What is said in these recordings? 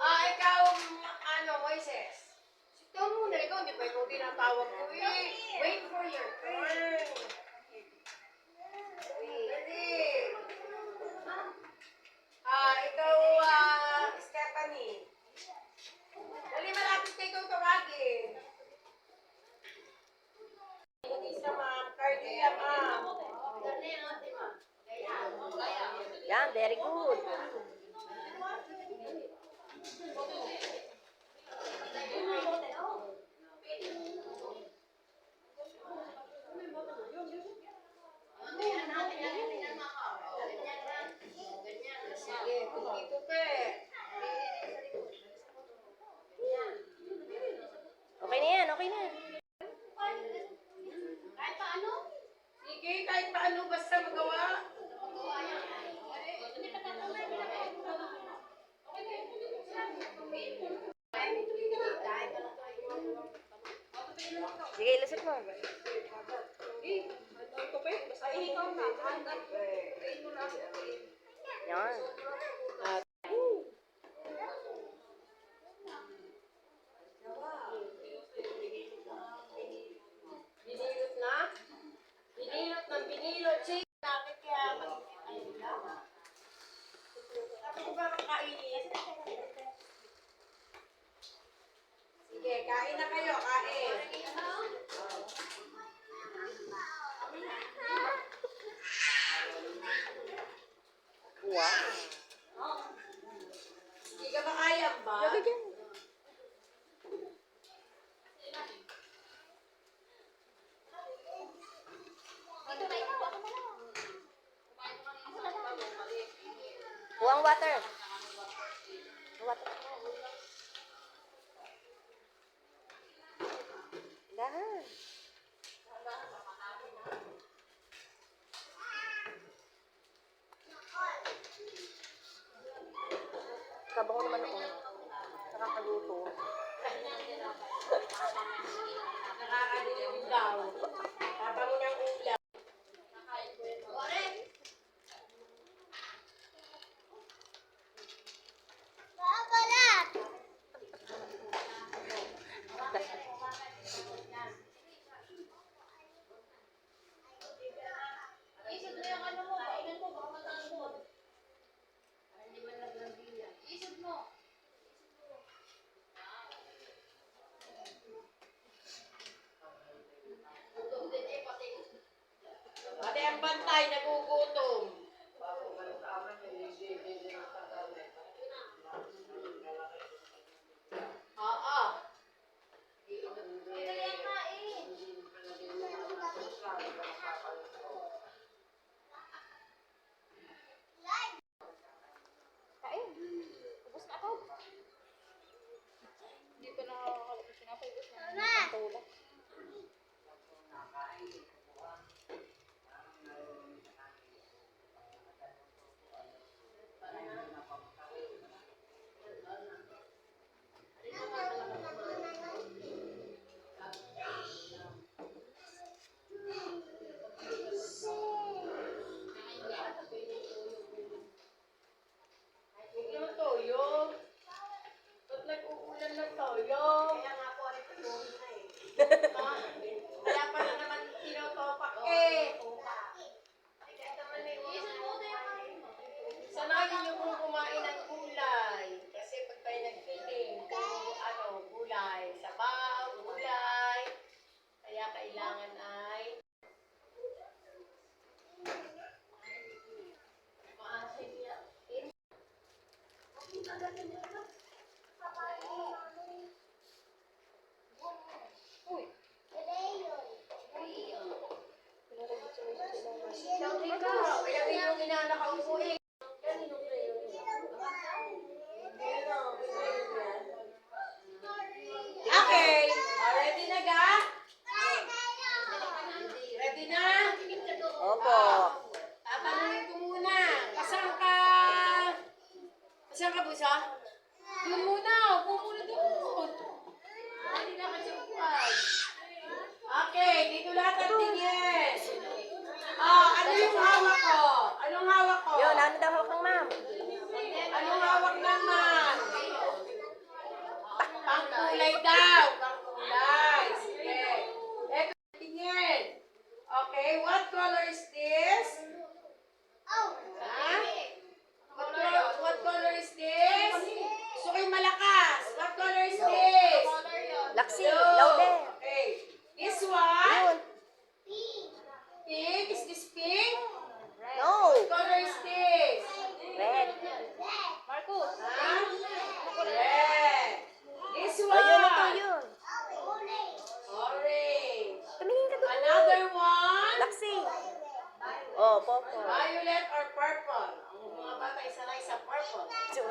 Ikaw, Moises. Ikaw muna, hindi pa ikaw tinatawag ko eh. Wait for your turn. Ikaw, Stephanie. Dali, malapit ka ikaw tawagin. Isa, ma'am. Cardia, ma'am. Yan, very good. Sige, dito ka eh. Okay na yan, okay na. Sige, kahit paano basta magawa. Sige, ilusot mo. Yan. Binilot na? Binilot ng binilot. Sige, bakit kaya ayun lang. Sabi ko ba kakainin? Sige, kain na kayo, kain. Wow. Hindi ka ba kaya ba? Buang water. Water. Dahan. Kabango naman ako. Nakakaluto. Nakakadilim daw. Tabango ng ulam. Pati ang bantay, nagugutom. Oo. Ubus na ako. Hindi pa nakakalapit sinapay. Ubus na. Tulak. Huwag yung toyo. Ba't nag-uulan ng toyo? Kaya nga po, kaya pala naman tinotopak eh. Sanayin niyo kung kumain ng gulay. Kasi pag tayo nag-feeding, gulay. Sabaw, gulay. Kaya kailangan ay maasin yan. Uy. Ikaw, kaya yung inanakaupo eh. Okay. Ready na ga? Ready na? Opo. Tatanungin ko muna. Kasang ka? Kasang ka, Busa? Doon muna. Upo muna doon. Hindi na kasi upuan. Okay. Dito lahat ang tingin. Ano yung hawak ko? Anong hawak ko? Yun, ano daw hawak ng ma'am?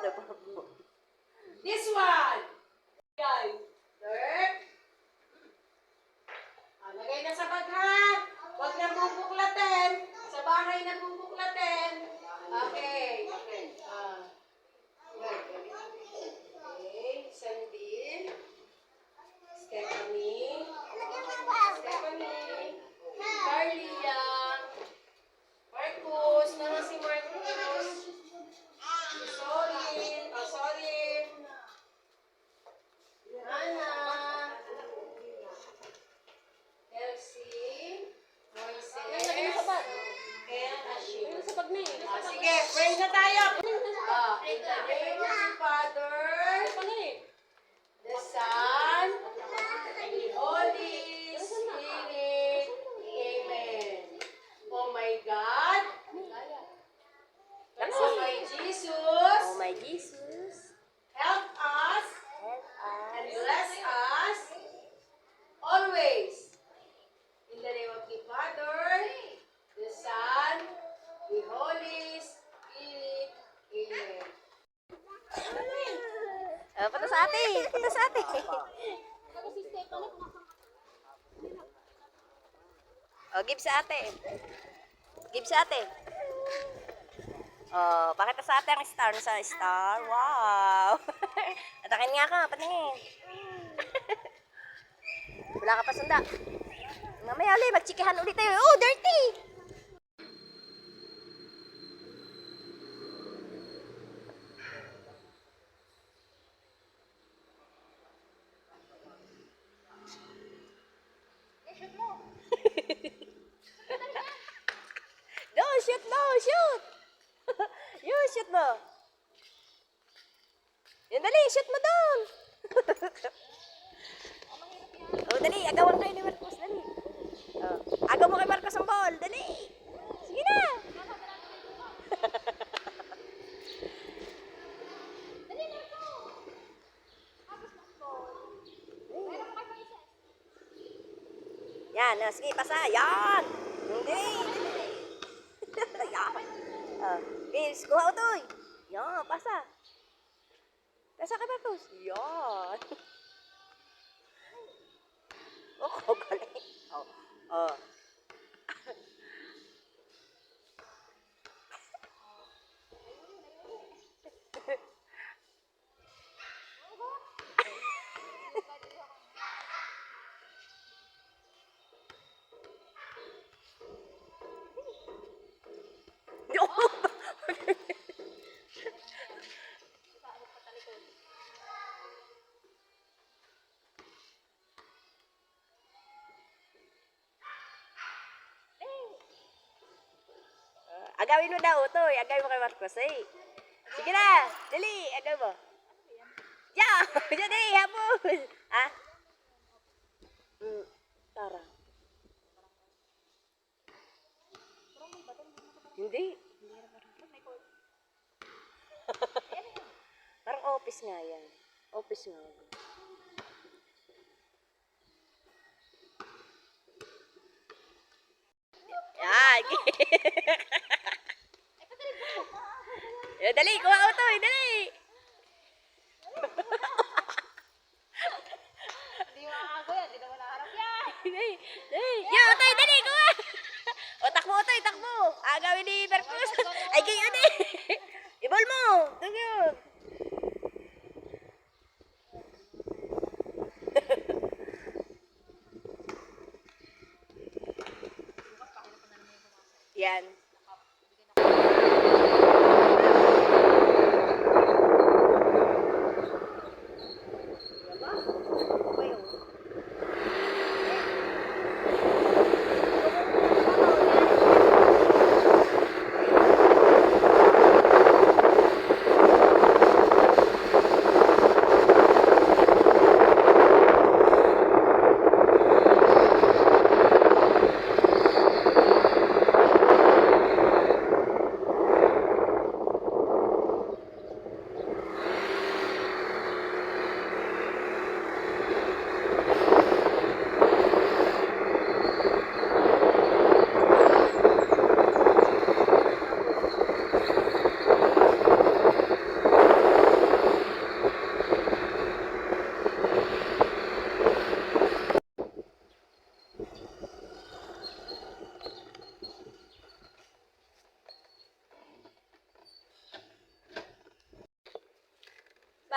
the purple. This one. Yan. Dirt. Lagay na sa baghan. Huwag na bubuklatin. Sa bahay na bubuklatin. Okay. Okay. Okay. Sandy. Stephanie. Stephanie. Carlia. Marcos. Naman si Marcos. Sorry. Sorry. Ana. Elsie. Moises. And Ashim. Sige, pray na tayo. In the name of the Father, the Son, and the Holy Spirit. Amen. Oh my God. Oh my Jesus. Oh my Jesus, Help us help and us. bless us always. In the name of the Father, the Son, the Holy Spirit. Amen. Punta sa ate. Punta sa ate. Oh, give sa ate. Give sa ate. Oh, pakita sa ate ang star. Sa star. Wow. Atakin nga ka. Patingin. Wala ka pa sunda. Mamaya ulit. Magchikihan ulit tayo. Oh, dirty. No, shoot, no, shoot. You shoot mo. Yan, dali, shoot mo doon. Oh, dali, agawan kayo ni Marcos, dali. Oh, agaw mo kay Marcos ang ball, dali. Sige na. Yan, sige, pasa. Yan. Hindi. Yan. Bill, kuha ko to. Yan, pasa. Pasa kay Marcos. Yan. Oh, galing. Oh. Oh. Agawin mo daw to, agawin mo kay Marcos eh. Sige na, dali, agawin mo. Yeah, dali, hapon. Ha? Tara. Hindi. Parang office nga yan. Office nga. Yan. Dali, kuha ko to, dali. Hindi makakago yan, hindi naman naharap yan. Dali, dali. Yo, Otoy, dali, kuha. O, takbo, Otoy, takbo. Agawin ni Marcos. Ay, kayo din. Ibol mo. Ito yun. Yan.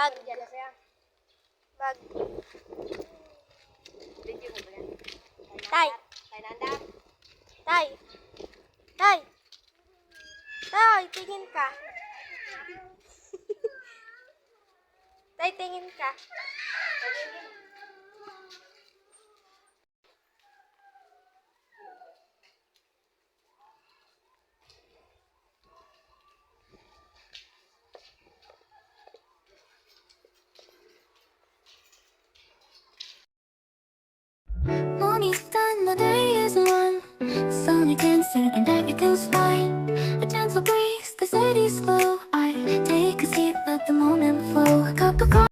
Bag. Diyan na siya. Bag. Video mo ba yan? Tay. Tay nandar. Tay. Tay. Tay, tingin ka. Tay, tingin ka. Morning's done, the day is won. Sun against it and everything's fine. A gentle breeze, the city's slow.